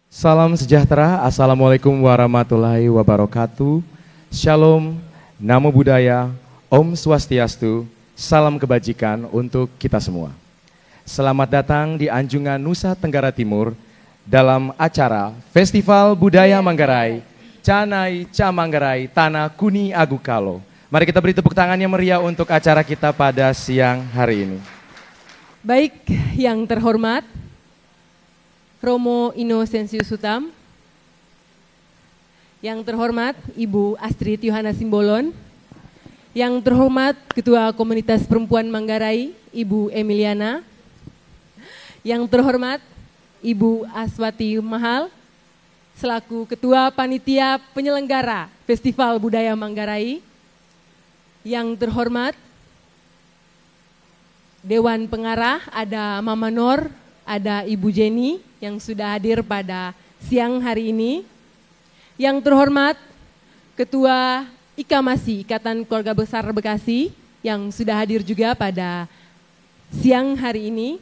Salam sejahtera, Assalamualaikum warahmatullahi wabarakatuh. Shalom, Namo Buddhaya, Om Swastiastu, salam kebajikan untuk kita semua. Selamat datang di Anjungan Nusa Tenggara Timur dalam acara Festival Budaya Manggarai, Canai Ca Manggarai, Tanah Kuni Agu Kalo. Mari kita beri tepuk tangan yang meriah untuk acara kita pada siang hari ini. Baik, yang terhormat Romo Inosensius Sutam, yang terhormat Ibu Astrid Yohana Simbolon, yang terhormat Ketua Komunitas Perempuan Manggarai Ibu Emiliana, yang terhormat Ibu Aswati Mahal selaku Ketua Panitia Penyelenggara Festival Budaya Manggarai, yang terhormat Dewan Pengarah, ada Mama Nor, ada Ibu Jenny yang sudah hadir pada siang hari ini. Yang terhormat Ketua IKAMASI, Ikatan Keluarga Besar Bekasi, yang sudah hadir juga pada siang hari ini.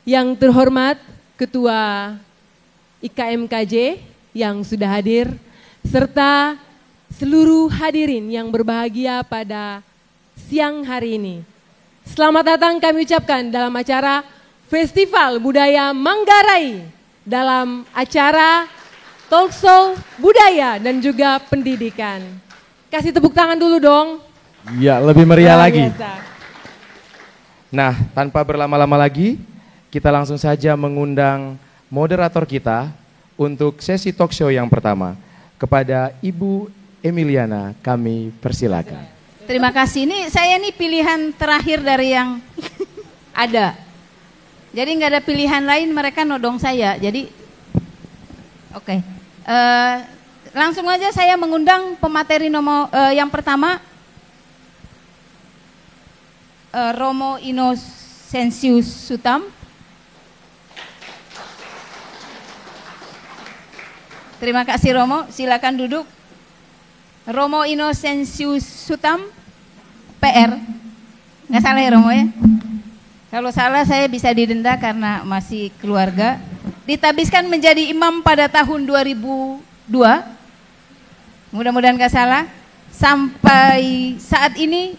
Yang terhormat Ketua IKMKJ yang sudah hadir, serta seluruh hadirin yang berbahagia pada siang hari ini. Selamat datang kami ucapkan dalam acara Festival Budaya Manggarai, dalam acara Talkshow Budaya dan juga Pendidikan. Kasih tepuk tangan dulu dong. Ya, lebih meriah lagi. Biasa. Nah, tanpa berlama-lama lagi, kita langsung saja mengundang moderator kita untuk sesi talkshow yang pertama. Kepada Ibu Emiliana, kami persilakan. Terima kasih. Ini saya pilihan terakhir dari yang ada. Jadi nggak ada pilihan lain, mereka nodong saya. Jadi, oke. Langsung aja saya mengundang pemateri yang pertama, Romo Inosensius Sutam. Terima kasih Romo, silakan duduk. Romo Inosensius Sutam, PR. Nggak salah ya Romo ya? Kalau salah saya bisa didenda karena masih keluarga. Ditabiskan menjadi imam pada tahun 2002. Mudah-mudahan gak salah. Sampai saat ini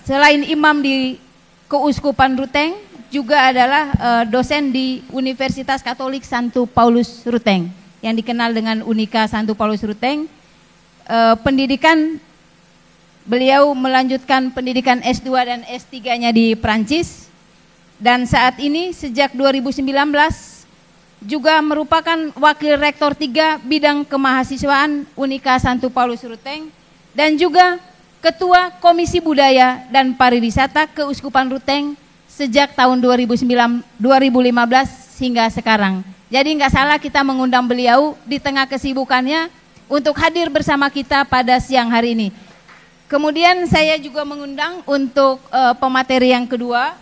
selain imam di Keuskupan Ruteng, juga adalah dosen di Universitas Katolik Santo Paulus Ruteng, yang dikenal dengan Unika Santo Paulus Ruteng. Pendidikan, beliau melanjutkan pendidikan S2 dan S3-nya di Prancis. Dan saat ini sejak 2019 juga merupakan Wakil Rektor 3 Bidang Kemahasiswaan Unika Santo Paulus Ruteng, dan juga Ketua Komisi Budaya dan Pariwisata Keuskupan Ruteng sejak tahun 2015 hingga sekarang. Jadi nggak salah kita mengundang beliau di tengah kesibukannya untuk hadir bersama kita pada siang hari ini. Kemudian saya juga mengundang untuk pemateri yang kedua,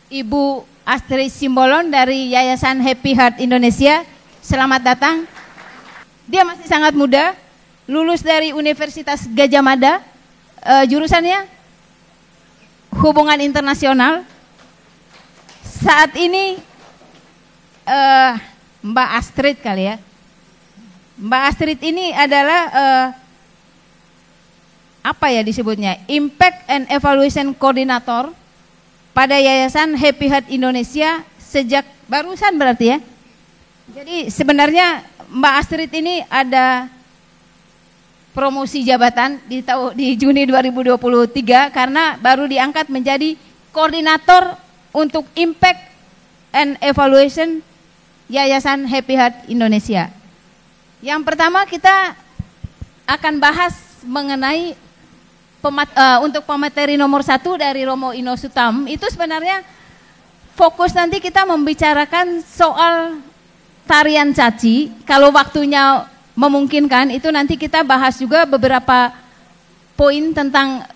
Ibu Astrid Simbolon dari Yayasan Happy Heart Indonesia. Selamat datang. Dia masih sangat muda, lulus dari Universitas Gadjah Mada, jurusannya Hubungan Internasional. Saat ini Mbak Astrid kali ya. Mbak Astrid ini adalah apa ya disebutnya? Impact and Evaluation Coordinator pada Yayasan Happy Heart Indonesia sejak barusan berarti ya. Jadi sebenarnya Mbak Astrid ini ada promosi jabatan di Juni 2023 karena baru diangkat menjadi koordinator untuk Impact and Evaluation Yayasan Happy Heart Indonesia. Yang pertama kita akan bahas mengenai untuk pemateri nomor 1 dari Romo Ino Sutam. Itu sebenarnya fokus nanti kita membicarakan soal tarian caci. Kalau waktunya memungkinkan, itu nanti kita bahas juga beberapa poin tentang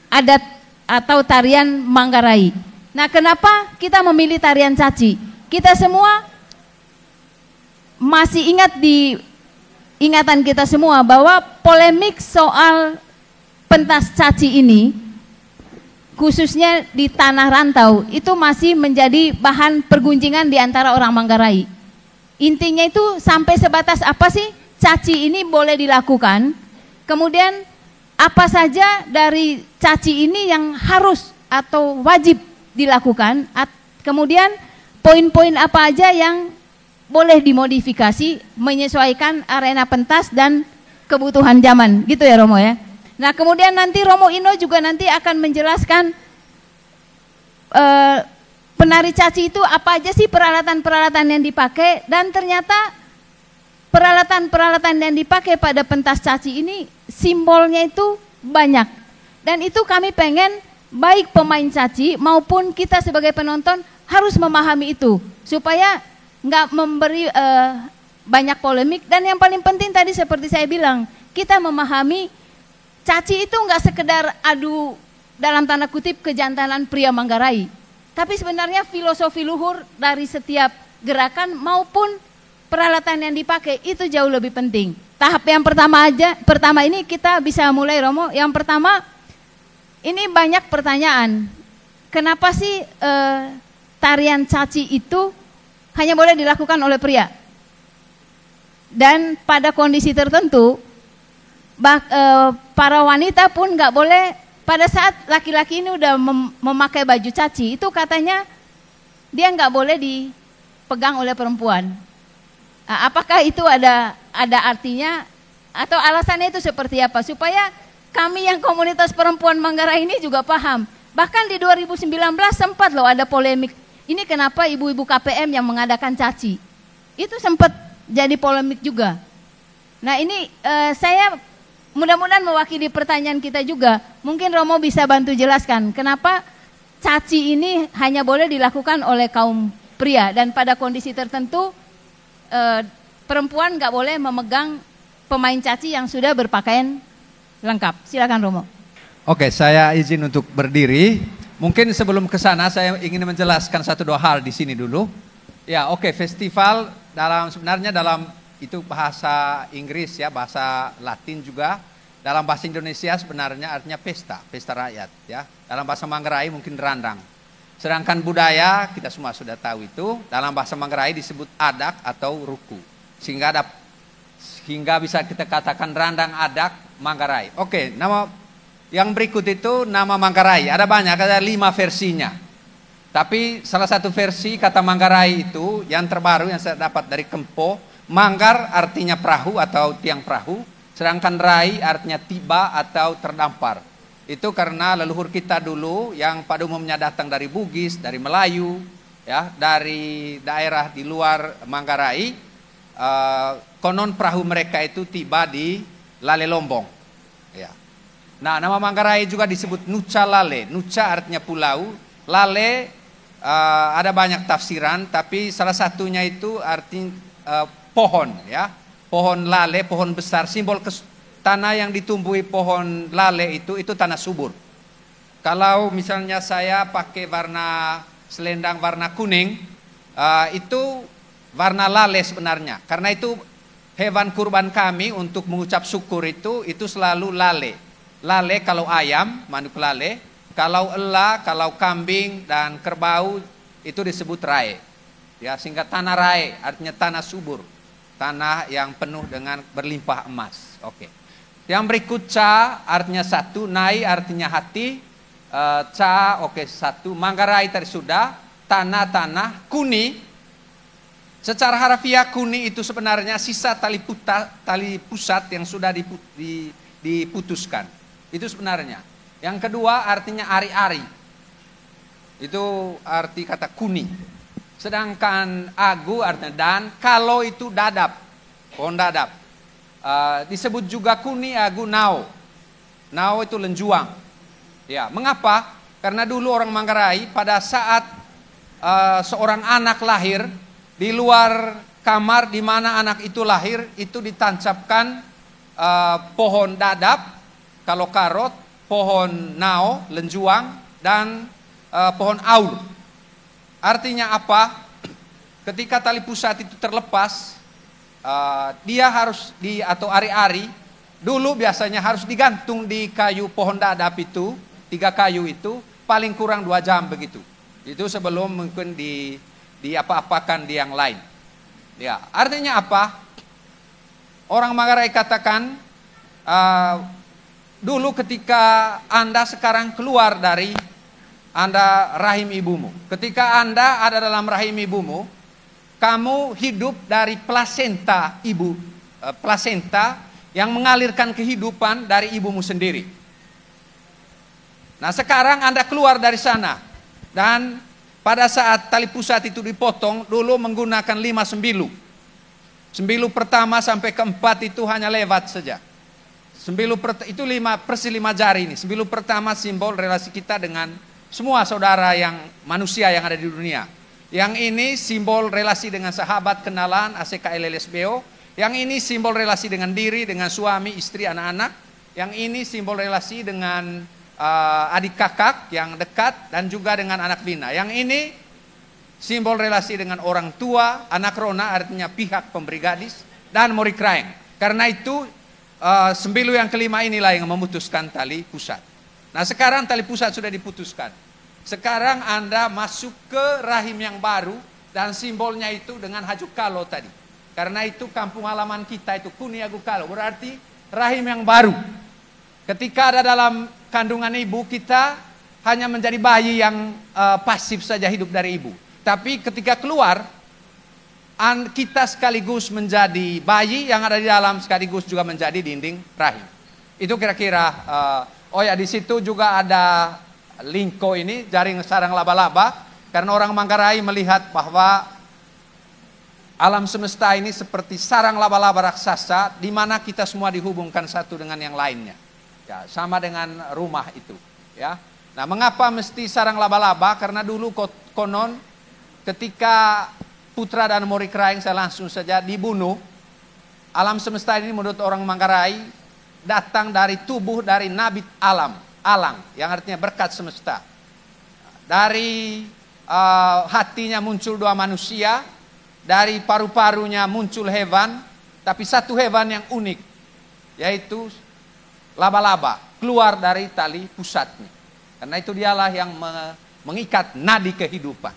adat atau tarian Manggarai. Nah, kenapa kita memilih tarian caci? Kita semua masih ingat di ingatan kita semua bahwa polemik soal pentas caci ini, khususnya di tanah rantau, itu masih menjadi bahan pergunjingan di antara orang Manggarai. Intinya itu sampai sebatas apa sih caci ini boleh dilakukan. Kemudian apa saja dari caci ini yang harus atau wajib dilakukan. Kemudian poin-poin apa aja yang boleh dimodifikasi menyesuaikan arena pentas dan kebutuhan zaman. Gitu ya Romo ya. Nah kemudian nanti Romo Ino juga nanti akan menjelaskan penari caci itu apa aja sih peralatan-peralatan yang dipakai. Dan ternyata peralatan-peralatan yang dipakai pada pentas caci ini simbolnya itu banyak. Dan itu kami pengen baik pemain caci maupun kita sebagai penonton harus memahami itu. Supaya nggak memberi banyak polemik. Dan yang paling penting tadi seperti saya bilang, kita memahami caci itu nggak sekedar adu dalam tanda kutip kejantanan pria Manggarai. Tapi sebenarnya filosofi luhur dari setiap gerakan maupun peralatan yang dipakai itu jauh lebih penting. Tahap yang pertama ini kita bisa mulai Romo. Yang pertama, ini banyak pertanyaan. Kenapa sih tarian caci itu hanya boleh dilakukan oleh pria? Dan pada kondisi tertentu, para wanita pun nggak boleh. Pada saat laki-laki ini udah memakai baju caci, itu katanya dia nggak boleh dipegang oleh perempuan. Apakah itu ada artinya atau alasannya itu seperti apa? Supaya kami yang komunitas perempuan Manggarai ini juga paham. Bahkan di 2019 sempat loh ada polemik. Ini kenapa ibu-ibu KPM yang mengadakan caci? Itu sempat jadi polemik juga. Nah ini saya mudah-mudahan mewakili pertanyaan kita juga. Mungkin Romo bisa bantu jelaskan kenapa caci ini hanya boleh dilakukan oleh kaum pria. Dan pada kondisi tertentu perempuan nggak boleh memegang pemain caci yang sudah berpakaian lengkap. Silakan Romo. Oke, saya izin untuk berdiri. Mungkin sebelum ke sana saya ingin menjelaskan satu dua hal di sini dulu. Ya, oke, festival sebenarnya dalam itu bahasa Inggris ya, bahasa Latin juga. Dalam bahasa Indonesia sebenarnya artinya pesta rakyat ya. Dalam bahasa Manggarai mungkin randang. Sedangkan budaya kita semua sudah tahu itu dalam bahasa Manggarai disebut adak atau ruku. Hingga bisa kita katakan randang adak Manggarai. Oke, nama yang berikut itu nama Manggarai. Ada banyak, ada 5 versinya. Tapi salah satu versi kata Manggarai itu yang terbaru yang saya dapat dari Kempo, Manggar artinya perahu atau tiang perahu, sedangkan Rai artinya tiba atau terdampar. Itu karena leluhur kita dulu yang pada umumnya datang dari Bugis, dari Melayu, ya, dari daerah di luar Manggarai, konon perahu mereka itu tiba di Lale Lombong. Ya. Nah, nama Manggarai juga disebut Nuca Lale. Nuca artinya pulau, Lale ada banyak tafsiran, tapi salah satunya itu arti pohon, ya, pohon lale, pohon besar, simbol tanah yang ditumbuhi pohon lale itu tanah subur. Kalau misalnya saya pakai warna selendang warna kuning, itu warna lale sebenarnya. Karena itu hewan kurban kami untuk mengucap syukur itu selalu lale. Lale kalau ayam, manuk lale. Kalau ela, kalau kambing dan kerbau itu disebut rae. Ya, sehingga tanah rae artinya tanah subur. Tanah yang penuh dengan berlimpah emas. Oke. Yang berikut ca artinya satu, nai artinya hati, ca oke satu, Manggarai tadi sudah, tanah-tanah, kuni. Secara harafiah kuni itu sebenarnya sisa tali pusat yang sudah diputuskan. Itu sebenarnya. Yang kedua artinya ari-ari. Itu arti kata kuni. Sedangkan agu artinya dan, kalau itu dadap, pohon dadap. Disebut juga kuni, agu, nao. Nao itu lenjuang. Ya, mengapa? Karena dulu orang Manggarai pada saat seorang anak lahir, di luar kamar di mana anak itu lahir itu ditancapkan pohon dadap, kalau karot, pohon nao, lenjuang, dan pohon aur. Artinya apa? Ketika tali pusat itu terlepas, dia harus atau ari-ari, dulu biasanya harus digantung di kayu pohon dadap itu, 3 kayu itu, paling kurang 2 jam begitu. Itu sebelum mungkin di apa-apakan di yang lain. Ya, artinya apa? Orang Manggarai katakan, dulu ketika Anda sekarang keluar dari Anda rahim ibumu. Ketika Anda ada dalam rahim ibumu, kamu hidup dari plasenta ibu, plasenta yang mengalirkan kehidupan dari ibumu sendiri. Nah, sekarang Anda keluar dari sana, dan pada saat tali pusat itu dipotong, dulu menggunakan 5 sembilu. Sembilu pertama sampai keempat itu hanya lewat saja. Itu 5/5 jari ini. Sembilu pertama simbol relasi kita dengan semua saudara yang manusia yang ada di dunia. Yang ini simbol relasi dengan sahabat, kenalan, ACKLLSBO. Yang ini simbol relasi dengan diri, dengan suami, istri, anak-anak. Yang ini simbol relasi dengan adik kakak yang dekat dan juga dengan anak bina. Yang ini simbol relasi dengan orang tua, anak rona artinya pihak pemberi gadis, dan murid kraeng. Karena itu sembilu yang kelima inilah yang memutuskan tali pusat. Nah, sekarang tali pusat sudah diputuskan. Sekarang Anda masuk ke rahim yang baru, dan simbolnya itu dengan Hajukalo tadi. Karena itu kampung halaman kita itu Kuni Agukalo, berarti rahim yang baru. Ketika ada dalam kandungan ibu, kita hanya menjadi bayi yang pasif saja hidup dari ibu. Tapi ketika keluar, kita sekaligus menjadi bayi yang ada di dalam, sekaligus juga menjadi dinding rahim. Itu kira-kira. Oh ya, di situ juga ada lingko ini, jaring sarang laba-laba. Karena orang Manggarai melihat bahwa alam semesta ini seperti sarang laba-laba raksasa, di mana kita semua dihubungkan satu dengan yang lainnya. Ya, sama dengan rumah itu. Ya. Nah, mengapa mesti sarang laba-laba? Karena dulu konon ketika putra dan murid kraeng saya langsung saja dibunuh, alam semesta ini menurut orang Manggarai datang dari tubuh dari Nabi Alang, yang artinya berkat semesta. Dari hatinya muncul 2 manusia, dari paru-parunya muncul hewan, tapi satu hewan yang unik, yaitu laba-laba, keluar dari tali pusatnya. Karena itu dialah yang mengikat nadi kehidupan.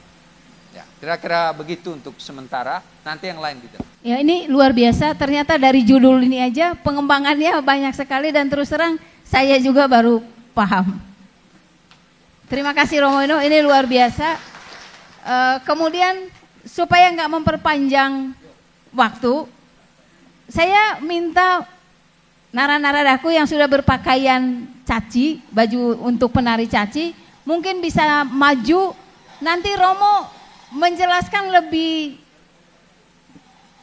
Ya, kira-kira begitu untuk sementara, nanti yang lain gitu. Ya, ini luar biasa, ternyata dari judul ini aja pengembangannya banyak sekali, dan terus terang saya juga baru paham. Terima kasih Romo Ino, ini luar biasa. Kemudian supaya nggak memperpanjang waktu, saya minta nara-naradaku yang sudah berpakaian caci, baju untuk penari caci, mungkin bisa maju, nanti Romo menjelaskan lebih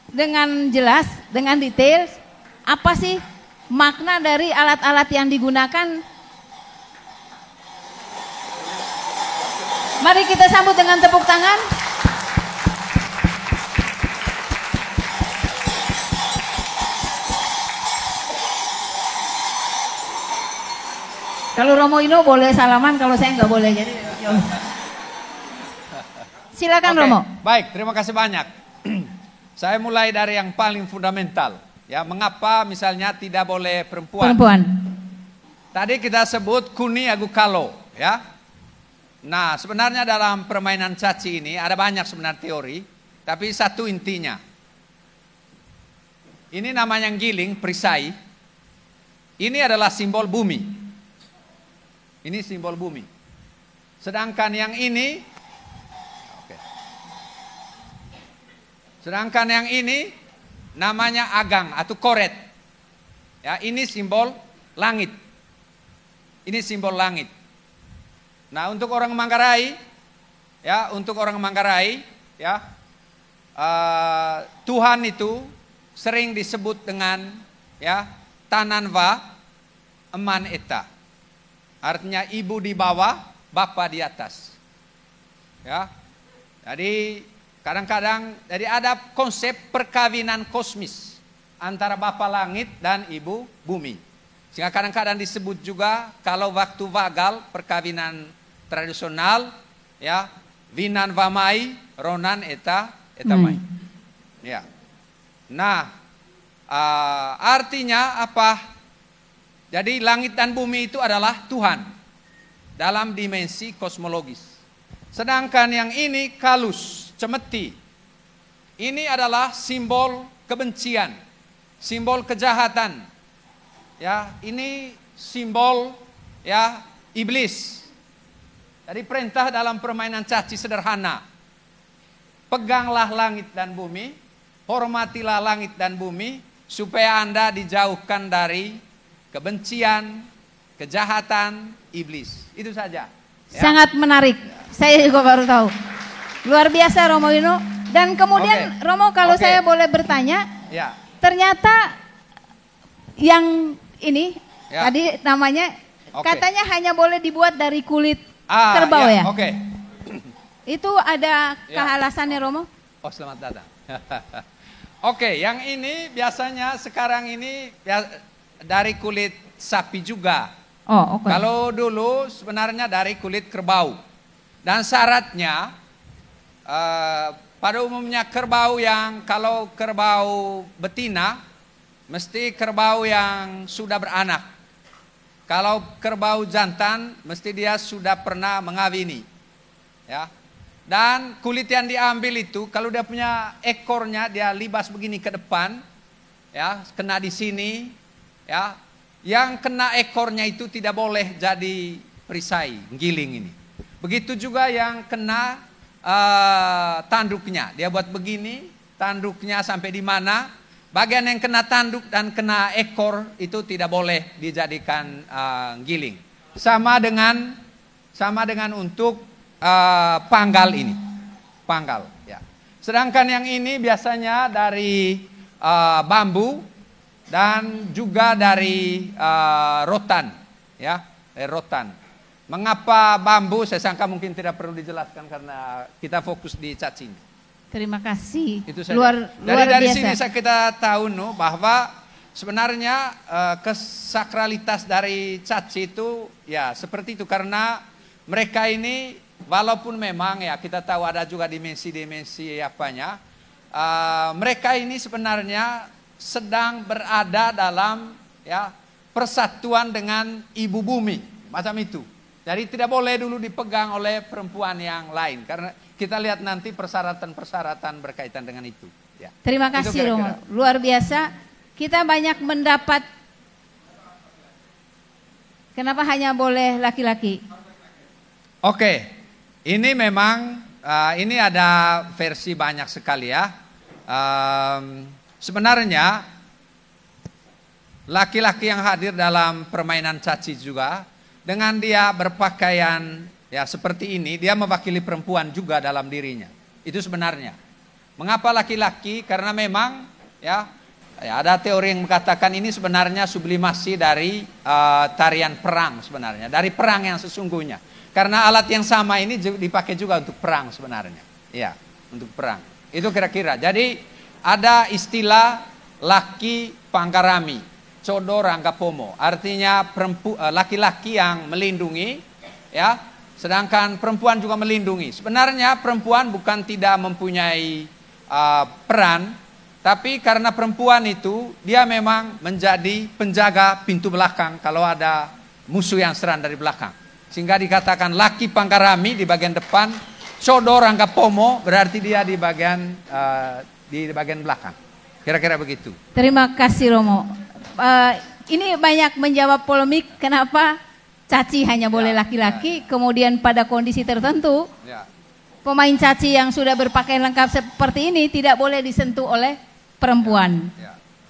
dengan jelas, dengan detail, apa sih makna dari alat-alat yang digunakan. Mari kita sambut dengan tepuk tangan. Kalau Romo Ino boleh salaman, kalau saya nggak boleh, jadi silakan. Romo. Baik, terima kasih banyak. Saya mulai dari yang paling fundamental. Ya, mengapa misalnya tidak boleh perempuan? Tadi kita sebut Kuni Agukalo, ya. Nah, sebenarnya dalam permainan caci ini ada banyak sebenarnya teori, tapi satu intinya. Ini namanya giling, perisai. Ini adalah simbol bumi. Ini simbol bumi. Sedangkan yang ini, sedangkan yang ini namanya agang atau koret. Ya, ini simbol langit. Ini simbol langit. Nah, untuk orang Manggarai, ya, ya, Tuhan itu sering disebut dengan, ya, Tananwa Eman Eta. Artinya ibu di bawah, bapa di atas. Ya. Jadi kadang-kadang ada konsep perkawinan kosmis antara Bapa Langit dan Ibu Bumi. Sehingga kadang-kadang disebut juga kalau waktu vagal, perkawinan tradisional, ya, Winan Wamai, Ronan Eta Mai. Ya. Nah, artinya apa? Jadi langit dan bumi itu adalah Tuhan dalam dimensi kosmologis. Sedangkan yang ini kalus, cemeti. ini adalah simbol kebencian, simbol kejahatan. Ya, ini simbol ya iblis. Jadi perintah dalam permainan caci sederhana. Peganglah langit dan bumi, hormatilah langit dan bumi, supaya Anda dijauhkan dari kebencian, kejahatan, iblis. Itu saja. Ya. Sangat menarik. Saya juga baru tahu. Luar biasa Romo Yuno. Dan kemudian Romo kalau saya boleh bertanya, ya. Ternyata yang ini tadi namanya katanya hanya boleh dibuat dari kulit kerbau ya? Oke. Itu ada kealasannya Romo? Oh, selamat datang. Oke, yang ini biasanya sekarang ini dari kulit sapi juga. Oh, oke. Kalau dulu sebenarnya dari kulit kerbau. Dan syaratnya pada umumnya kerbau yang kalau kerbau betina mesti kerbau yang sudah beranak. Kalau kerbau jantan mesti dia sudah pernah mengawini. Ya. Dan kulit yang diambil itu kalau dia punya ekornya dia libas begini ke depan, ya, kena di sini, ya. Yang kena ekornya itu tidak boleh jadi perisai, giling ini. Begitu juga yang kena tanduknya, dia buat begini, tanduknya sampai di mana, bagian yang kena tanduk dan kena ekor itu tidak boleh dijadikan giling. Sama dengan untuk panggal ini, panggal. Ya. Sedangkan yang ini biasanya dari bambu dan juga dari rotan, ya, rotan. Mengapa bambu? Saya sangka mungkin tidak perlu dijelaskan karena kita fokus di caci. Terima kasih. Itu saja. Luar dari biasa. sini kita tahu bahwa sebenarnya kesakralitas dari caci itu ya seperti itu karena mereka ini walaupun memang ya kita tahu ada juga dimensi-dimensi apanya, mereka ini sebenarnya sedang berada dalam ya persatuan dengan ibu bumi macam itu. Jadi tidak boleh dulu dipegang oleh perempuan yang lain karena kita lihat nanti persyaratan-persyaratan berkaitan dengan itu. Ya. Terima kasih Romo, luar biasa. Kita banyak mendapat. Kenapa hanya boleh laki-laki? Oke, ini memang ini ada versi banyak sekali ya. Sebenarnya laki-laki yang hadir dalam permainan caci juga dengan dia berpakaian ya seperti ini, dia mewakili perempuan juga dalam dirinya. Itu sebenarnya. Mengapa laki-laki? Karena memang ya ada teori yang mengatakan ini sebenarnya sublimasi dari tarian perang sebenarnya, dari perang yang sesungguhnya. Karena alat yang sama ini dipakai juga untuk perang sebenarnya. Ya, untuk perang. Itu kira-kira. Jadi ada istilah laki pangkarami. Codo Rangga Pomo, artinya laki-laki yang melindungi, ya, sedangkan perempuan juga melindungi. Sebenarnya perempuan bukan tidak mempunyai peran, tapi karena perempuan itu dia memang menjadi penjaga pintu belakang kalau ada musuh yang serang dari belakang. Sehingga dikatakan laki pangkarami di bagian depan, Codo Rangga Pomo berarti dia di bagian belakang. Kira-kira begitu. Terima kasih Romo. Ini banyak menjawab polemik kenapa caci hanya boleh laki-laki, kemudian pada kondisi tertentu pemain caci yang sudah berpakaian lengkap seperti ini tidak boleh disentuh oleh perempuan.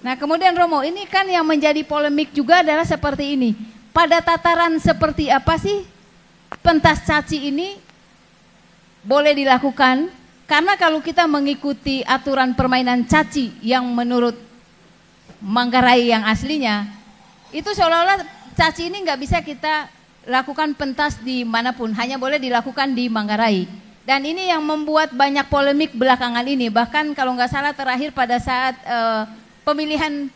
Nah kemudian Romo, ini kan yang menjadi polemik juga adalah seperti ini. Pada tataran seperti apa sih pentas caci ini boleh dilakukan? Karena kalau kita mengikuti aturan permainan caci yang menurut Manggarai yang aslinya, itu seolah-olah caci ini nggak bisa kita lakukan pentas di manapun, hanya boleh dilakukan di Manggarai. Dan ini yang membuat banyak polemik belakangan ini. Bahkan kalau nggak salah terakhir pada saat pemilihan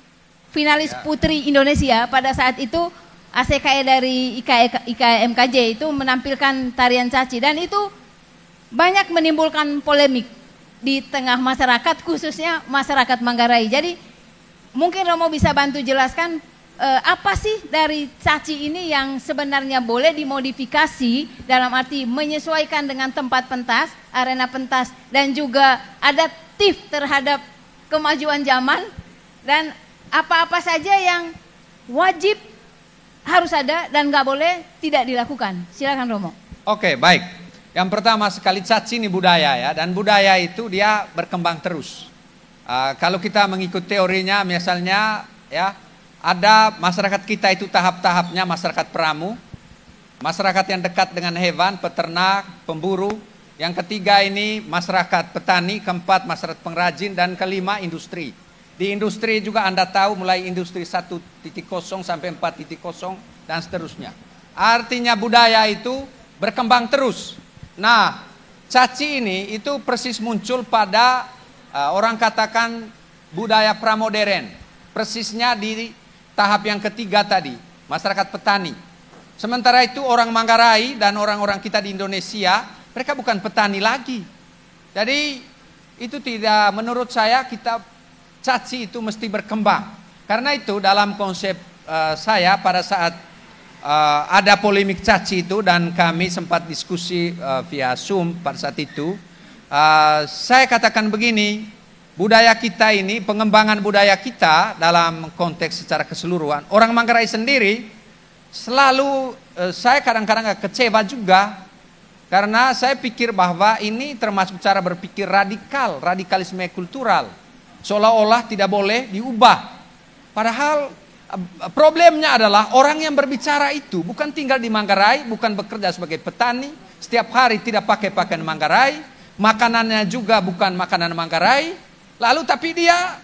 finalis putri Indonesia, pada saat itu ACKE dari IKMKJ itu menampilkan tarian caci. Dan itu banyak menimbulkan polemik di tengah masyarakat, khususnya masyarakat Manggarai. Jadi mungkin Romo bisa bantu jelaskan apa sih dari caci ini yang sebenarnya boleh dimodifikasi dalam arti menyesuaikan dengan tempat pentas, arena pentas, dan juga adat adaptif terhadap kemajuan zaman dan apa-apa saja yang wajib harus ada dan nggak boleh tidak dilakukan. Silakan Romo. Oke, baik. Yang pertama sekali caci ini budaya ya, dan budaya itu dia berkembang terus. Kalau kita mengikut teorinya, misalnya ya, ada masyarakat kita itu tahap-tahapnya masyarakat pramu, masyarakat yang dekat dengan hewan, peternak, pemburu. Yang ketiga ini masyarakat petani, keempat masyarakat pengrajin, dan kelima industri. Di industri juga Anda tahu mulai industri 1.0 sampai 4.0 dan seterusnya. Artinya budaya itu berkembang terus. Nah, caci ini itu persis muncul pada orang katakan budaya pramodern. Persisnya di tahap yang ketiga tadi, masyarakat petani. Sementara itu orang Manggarai dan orang-orang kita di Indonesia, mereka bukan petani lagi. Jadi itu tidak, menurut saya kita caci itu mesti berkembang. Karena itu dalam konsep saya pada saat ada polemik caci itu dan kami sempat diskusi via Zoom pada saat itu, saya katakan begini, budaya kita ini, pengembangan budaya kita dalam konteks secara keseluruhan, orang Manggarai sendiri selalu saya kadang-kadang kecewa juga karena saya pikir bahwa ini termasuk cara berpikir radikal, radikalisme kultural, seolah-olah tidak boleh diubah. Padahal problemnya adalah orang yang berbicara itu bukan tinggal di Manggarai, bukan bekerja sebagai petani, setiap hari tidak pakai pakaian Manggarai, makanannya juga bukan makanan Manggarai, lalu tapi dia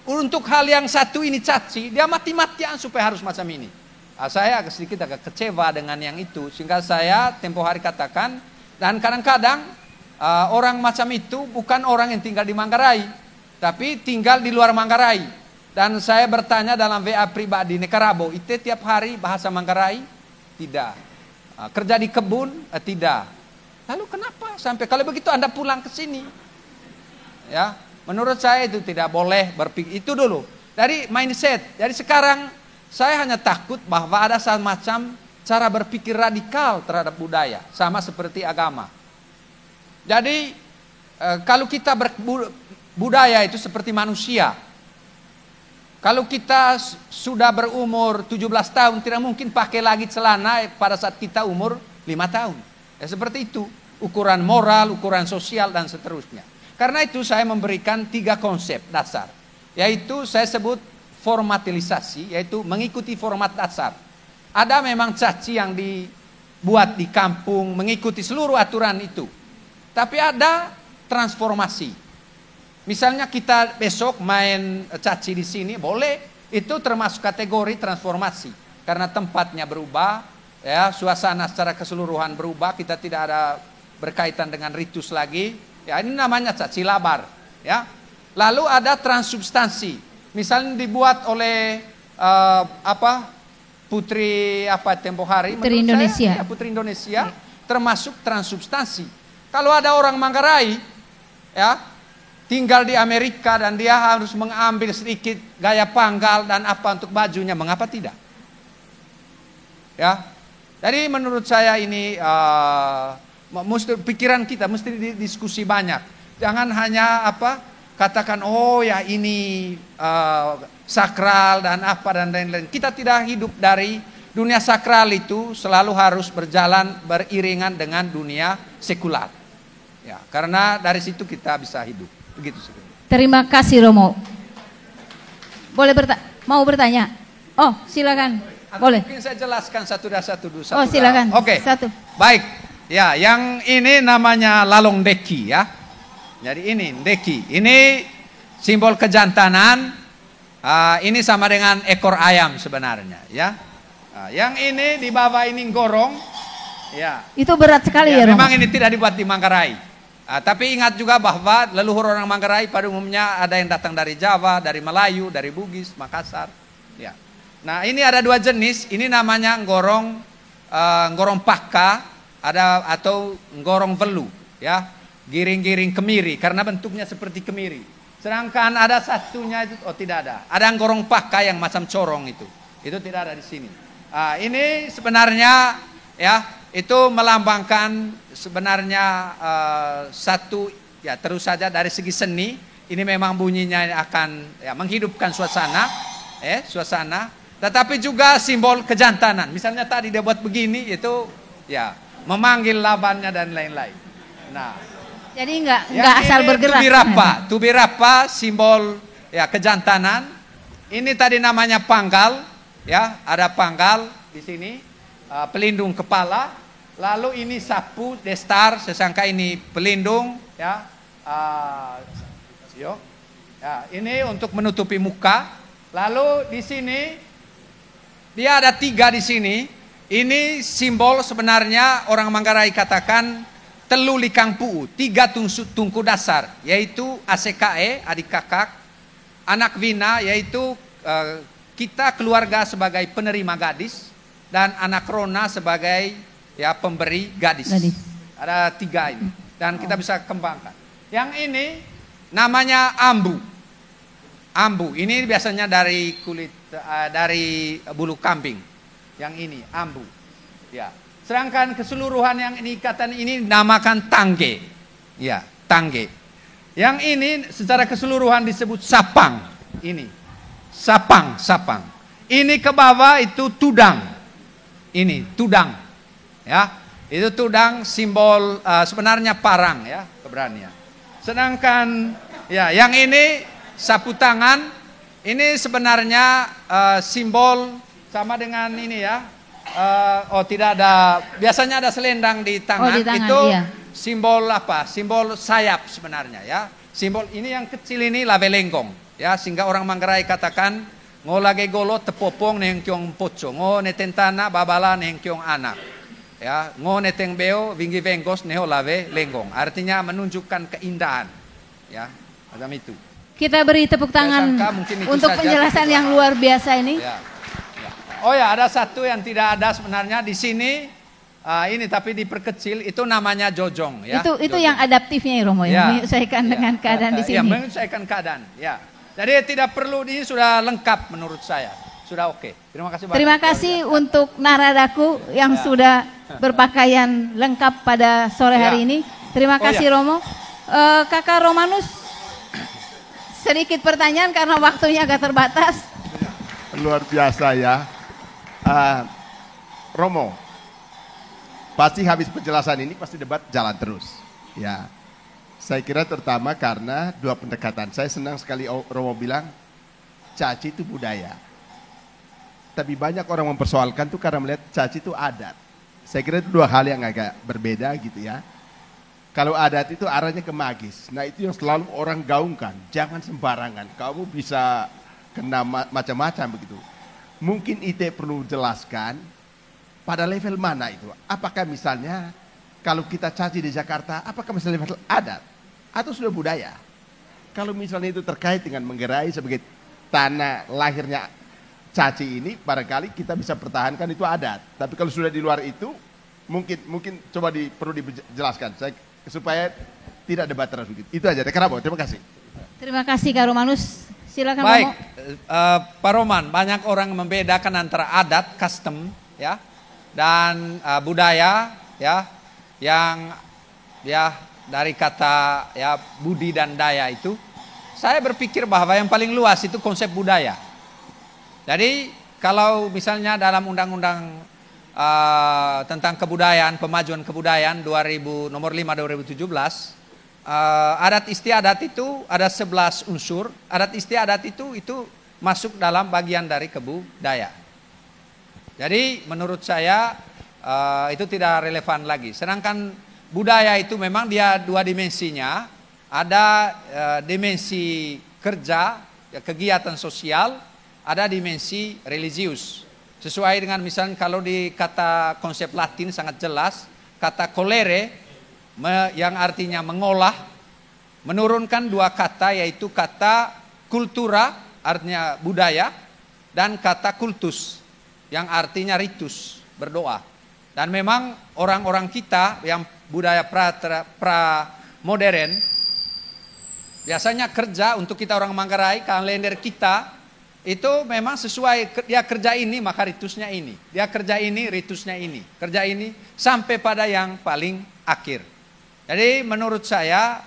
untuk hal yang satu ini caci, dia mati-matian supaya harus macam ini. Saya sedikit agak kecewa dengan yang itu, sehingga saya tempo hari katakan, dan kadang-kadang orang macam itu bukan orang yang tinggal di Manggarai, tapi tinggal di luar Manggarai. Dan saya bertanya dalam WA pribadi, Nekarabo, itu tiap hari bahasa Manggarai? Tidak. Kerja di kebun? Tidak. Lalu kenapa sampai kalau begitu Anda pulang ke sini? Ya, menurut saya itu tidak boleh berpikir itu dulu. Dari mindset. Jadi sekarang saya hanya takut bahwa ada semacam cara berpikir radikal terhadap budaya, sama seperti agama. Jadi kalau kita budaya itu seperti manusia. Kalau kita sudah berumur 17 tahun, tidak mungkin pakai lagi celana pada saat kita umur 5 tahun. Ya, seperti itu, ukuran moral, ukuran sosial, dan seterusnya. Karena itu saya memberikan 3 konsep dasar, yaitu saya sebut formatilisasi, yaitu mengikuti format dasar. Ada memang caci yang dibuat di kampung, mengikuti seluruh aturan itu. Tapi ada transformasi. Misalnya kita besok main caci di sini, boleh. Itu termasuk kategori transformasi. Karena tempatnya berubah, ya, suasana secara keseluruhan berubah, kita tidak ada berkaitan dengan ritus lagi. Ya, ini namanya caci labar, ya. Lalu ada transubstansi. Misalnya dibuat oleh Putri tempo hari Putri Indonesia. Saya, ya, Putri Indonesia, termasuk transubstansi. Kalau ada orang Manggarai, ya, tinggal di Amerika dan dia harus mengambil sedikit gaya panggal dan apa untuk bajunya, mengapa tidak? Ya, jadi menurut saya ini pikiran kita mesti didiskusi banyak. Jangan hanya katakan oh ya ini sakral dan apa dan lain-lain. Kita tidak hidup dari dunia sakral, itu selalu harus berjalan beriringan dengan dunia sekular. Ya, karena dari situ kita bisa hidup. Begitu sih. Terima kasih Romo. Boleh mau bertanya? Oh, silakan. Boleh. Mungkin saya jelaskan satu dulu. Oh, silakan. Oke. Satu. Baik. Ya, yang ini namanya lalong deki ya. Jadi ini deki. Ini simbol kejantanan. Ini sama dengan ekor ayam sebenarnya ya. Yang ini di bawah ini gorong. Ya. Itu berat sekali ya Romo. Memang ini tidak dibuat di Manggarai. Tapi ingat juga bahwa leluhur orang Manggarai pada umumnya ada yang datang dari Jawa, dari Melayu, dari Bugis, Makassar. Ya. Nah, ini ada 2 jenis. Ini namanya gorong pakka, ada atau gorong velu, ya, giring-giring kemiri karena bentuknya seperti kemiri. Sedangkan ada satunya itu tidak ada. Ada gorong pakka yang macam corong itu tidak ada di sini. Ini sebenarnya ya. Itu melambangkan sebenarnya satu ya, terus saja dari segi seni ini memang bunyinya akan ya, menghidupkan suasana, suasana. Tetapi juga simbol kejantanan. Misalnya tadi dia buat begini, itu ya memanggil lawannya dan lain-lain. Nah, jadi nggak asal bergerak. Tubirapa simbol ya kejantanan. Ini tadi namanya panggal, ya ada panggal di sini, pelindung kepala. Lalu ini sapu, destar, sesangka ini pelindung, ya. Ya, ini untuk menutupi muka. Lalu di sini dia ada 3 di sini. Ini simbol sebenarnya orang Manggarai katakan telu likang puu, 3 tungku dasar, yaitu ACKE, adik kakak, anak Vina, yaitu kita keluarga sebagai penerima gadis, dan anak Rona sebagai ya pemberi gadis. Ada 3 ini, dan kita bisa kembangkan. Yang ini namanya ambu. Ambu ini biasanya dari kulit, dari bulu kambing. Yang ini ambu. Ya. Sedangkan keseluruhan yang ini ikatan ini namakan tangge. Ya, tangge. Yang ini secara keseluruhan disebut sapang. Ini sapang. Ini ke bawah itu tudang. Ini tudang. Ya, itu tudang simbol sebenarnya parang ya, keberanian. Sedangkan ya yang ini sapu tangan, ini sebenarnya simbol sama dengan ini ya. Tidak ada, biasanya ada selendang di tangan, itu iya. Simbol apa? Simbol sayap sebenarnya ya. Simbol ini yang kecil ini lavelenggong ya, sehingga orang Manggarai katakan ngolage golo tepopong neng kyong poco, ngo netentana babala neng kyong anak. Ya, ngo neteng beo vinggi venggos neho lave lenggong. Artinya menunjukkan keindahan. Ya, macam itu. Kita beri tepuk tangan untuk penjelasan yang luar biasa ini. Ya. Oh ya, ada satu yang tidak ada sebenarnya di sini. Ini tapi diperkecil, itu namanya jojong ya. Itu jojong. Yang adaptifnya ya Romo, yang menyesuaikan dengan keadaan di sini. Ya, menyesuaikan keadaan. Ya. Jadi tidak perlu, ini sudah lengkap menurut saya. Sudah oke. Terima kasih banyak. Terima kasih untuk naradaku yang sudah berpakaian lengkap pada sore hari ini. Terima kasih Romo. Kakak Romanus, sedikit pertanyaan karena waktunya agak terbatas. Luar biasa ya. Romo, pasti habis penjelasan ini pasti debat jalan terus. Ya, saya kira terutama karena 2 pendekatan. Saya senang sekali Romo bilang caci itu budaya. Tapi banyak orang mempersoalkan tuh karena melihat caci itu adat. Saya kira itu 2 hal yang agak berbeda gitu ya. Kalau adat itu arahnya ke magis. Nah itu yang selalu orang gaungkan. Jangan sembarangan. Kamu bisa kena macam-macam begitu. Mungkin IT perlu jelaskan pada level mana itu. Apakah misalnya kalau kita caci di Jakarta, apakah misalnya level adat atau sudah budaya? Kalau misalnya itu terkait dengan Manggarai sebagai tanah lahirnya caci ini, barangkali kita bisa pertahankan itu adat. Tapi kalau sudah di luar itu, mungkin coba perlu dijelaskan supaya tidak debat terus begitu. Itu aja. Terima kasih. Terima kasih Kak Romanus. Silakan Baik, Pak Roman, banyak orang membedakan antara adat, custom, ya, dan budaya, ya, yang ya dari kata ya budi dan daya itu. Saya berpikir bahwa yang paling luas itu konsep budaya. Jadi kalau misalnya dalam undang-undang tentang kebudayaan, pemajuan kebudayaan nomor 5 2017. Adat istiadat itu ada 11 unsur. Adat istiadat itu masuk dalam bagian dari kebudayaan. Jadi menurut saya itu tidak relevan lagi. Sedangkan budaya itu memang dia 2 dimensinya. Ada dimensi kerja, kegiatan sosial, ada dimensi religius. Sesuai dengan misalnya kalau di kata konsep Latin sangat jelas, kata colere yang artinya mengolah, menurunkan 2 kata, yaitu kata kultura artinya budaya, dan kata kultus yang artinya ritus, berdoa. Dan memang orang-orang kita yang budaya pra-modern biasanya kerja untuk kita orang Manggarai, kalender kita itu memang sesuai, dia kerja ini maka ritusnya ini, dia kerja ini ritusnya ini, kerja ini sampai pada yang paling akhir. Jadi menurut saya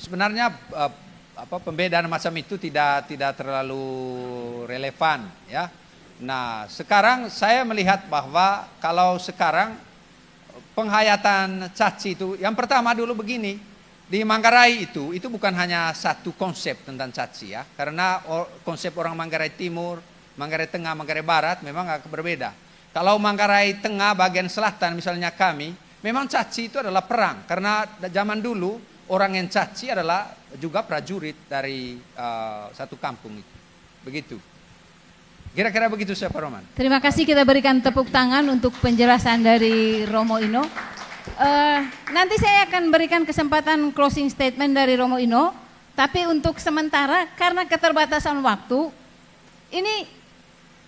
sebenarnya pembedaan macam itu tidak terlalu relevan ya. Nah, sekarang saya melihat bahwa kalau sekarang penghayatan caci itu yang pertama dulu begini, di Manggarai itu bukan hanya satu konsep tentang caci ya, karena konsep orang Manggarai Timur, Manggarai Tengah, Manggarai Barat memang agak berbeda. Kalau Manggarai Tengah bagian selatan misalnya kami, memang caci itu adalah perang, karena zaman dulu orang yang caci adalah juga prajurit dari satu kampung itu. Begitu. Kira-kira begitu Pak Roman. Terima kasih, kita berikan tepuk tangan untuk penjelasan dari Romo Ino. Nanti saya akan berikan kesempatan closing statement dari Romo Ino, tapi untuk sementara karena keterbatasan waktu, ini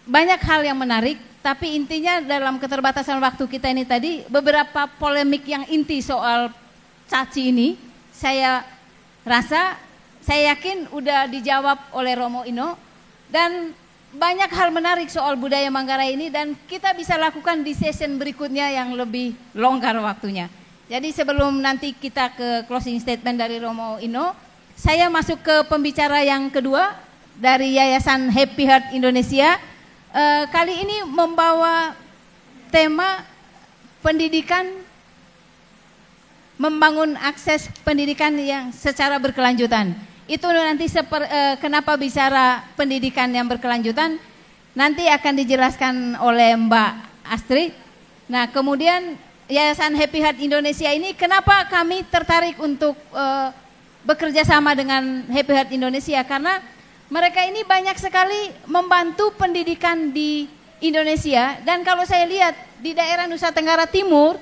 banyak hal yang menarik, tapi intinya dalam keterbatasan waktu kita ini tadi, beberapa polemik yang inti soal caci ini, saya rasa, saya yakin udah dijawab oleh Romo Ino, dan banyak hal menarik soal budaya Manggarai ini dan kita bisa lakukan di session berikutnya yang lebih longgar waktunya. Jadi sebelum nanti kita ke closing statement dari Romo Ino, saya masuk ke pembicara yang kedua dari Yayasan Happy Heart Indonesia. Kali ini membawa tema pendidikan, membangun akses pendidikan yang secara berkelanjutan. Itu nanti kenapa bicara pendidikan yang berkelanjutan nanti akan dijelaskan oleh Mbak Astrid. Nah, kemudian Yayasan Happy Heart Indonesia ini kenapa kami tertarik untuk bekerja sama dengan Happy Heart Indonesia, karena mereka ini banyak sekali membantu pendidikan di Indonesia, dan kalau saya lihat di daerah Nusa Tenggara Timur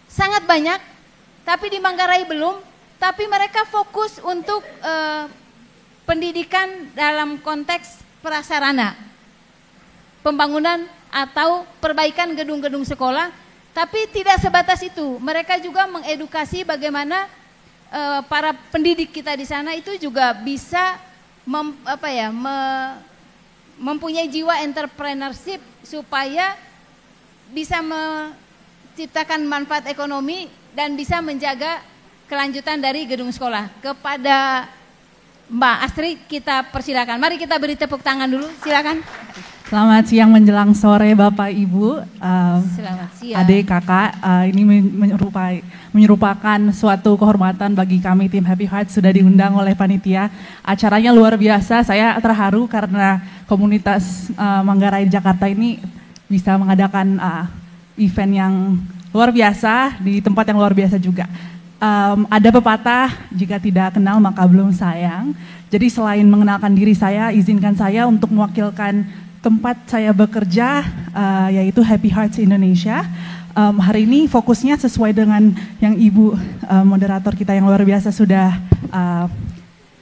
sangat banyak, tapi di Manggarai belum. Tapi mereka fokus untuk pendidikan dalam konteks prasarana, pembangunan atau perbaikan gedung-gedung sekolah. Tapi tidak sebatas itu, mereka juga mengedukasi bagaimana para pendidik kita di sana itu juga bisa mempunyai jiwa entrepreneurship supaya bisa menciptakan manfaat ekonomi dan bisa menjaga kelanjutan dari gedung sekolah. Kepada Mbak Astrid kita persilakan. Mari kita beri tepuk tangan dulu, silakan. Selamat siang menjelang sore Bapak Ibu, Selamat siang. adik kakak, ini menyerupakan suatu kehormatan bagi kami tim Happy Heart sudah diundang oleh panitia. Acaranya luar biasa, saya terharu karena komunitas Manggarai Jakarta ini bisa mengadakan event yang luar biasa di tempat yang luar biasa juga. Ada pepatah, jika tidak kenal maka belum sayang. Jadi selain mengenalkan diri saya, izinkan saya untuk mewakilkan tempat saya bekerja, yaitu Happy Hearts Indonesia. Hari ini fokusnya sesuai dengan yang Ibu moderator kita yang luar biasa sudah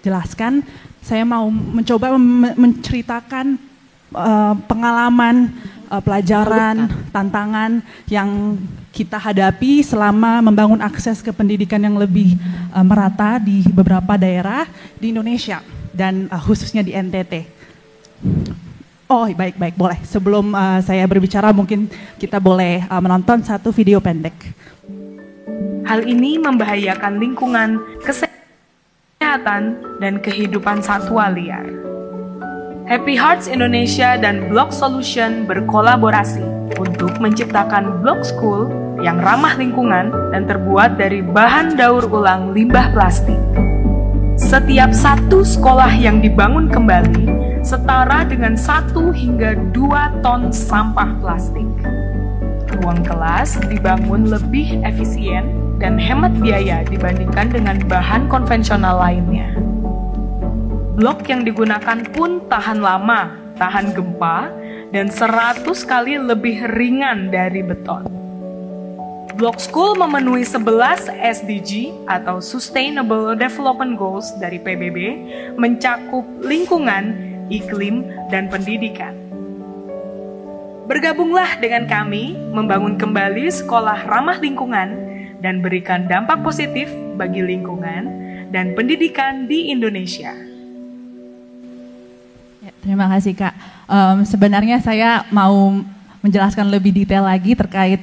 jelaskan. Saya mau mencoba menceritakan pengalaman, pelajaran, tantangan yang kita hadapi selama membangun akses ke pendidikan yang lebih merata di beberapa daerah di Indonesia dan khususnya di NTT. Oh baik, boleh. Sebelum saya berbicara mungkin kita boleh menonton satu video pendek. Hal ini membahayakan lingkungan, kesehatan, dan kehidupan satwa liar. Happy Hearts Indonesia dan Block Solution berkolaborasi untuk menciptakan Block School yang ramah lingkungan dan terbuat dari bahan daur ulang limbah plastik. Setiap satu sekolah yang dibangun kembali setara dengan 1 hingga 2 ton sampah plastik. Ruang kelas dibangun lebih efisien dan hemat biaya dibandingkan dengan bahan konvensional lainnya. Blok yang digunakan pun tahan lama, tahan gempa, dan 100 kali lebih ringan dari beton. Block School memenuhi 11 SDG atau Sustainable Development Goals dari PBB, mencakup lingkungan, iklim, dan pendidikan. Bergabunglah dengan kami membangun kembali sekolah ramah lingkungan dan berikan dampak positif bagi lingkungan dan pendidikan di Indonesia. Ya, terima kasih Kak. Sebenarnya saya mau menjelaskan lebih detail lagi terkait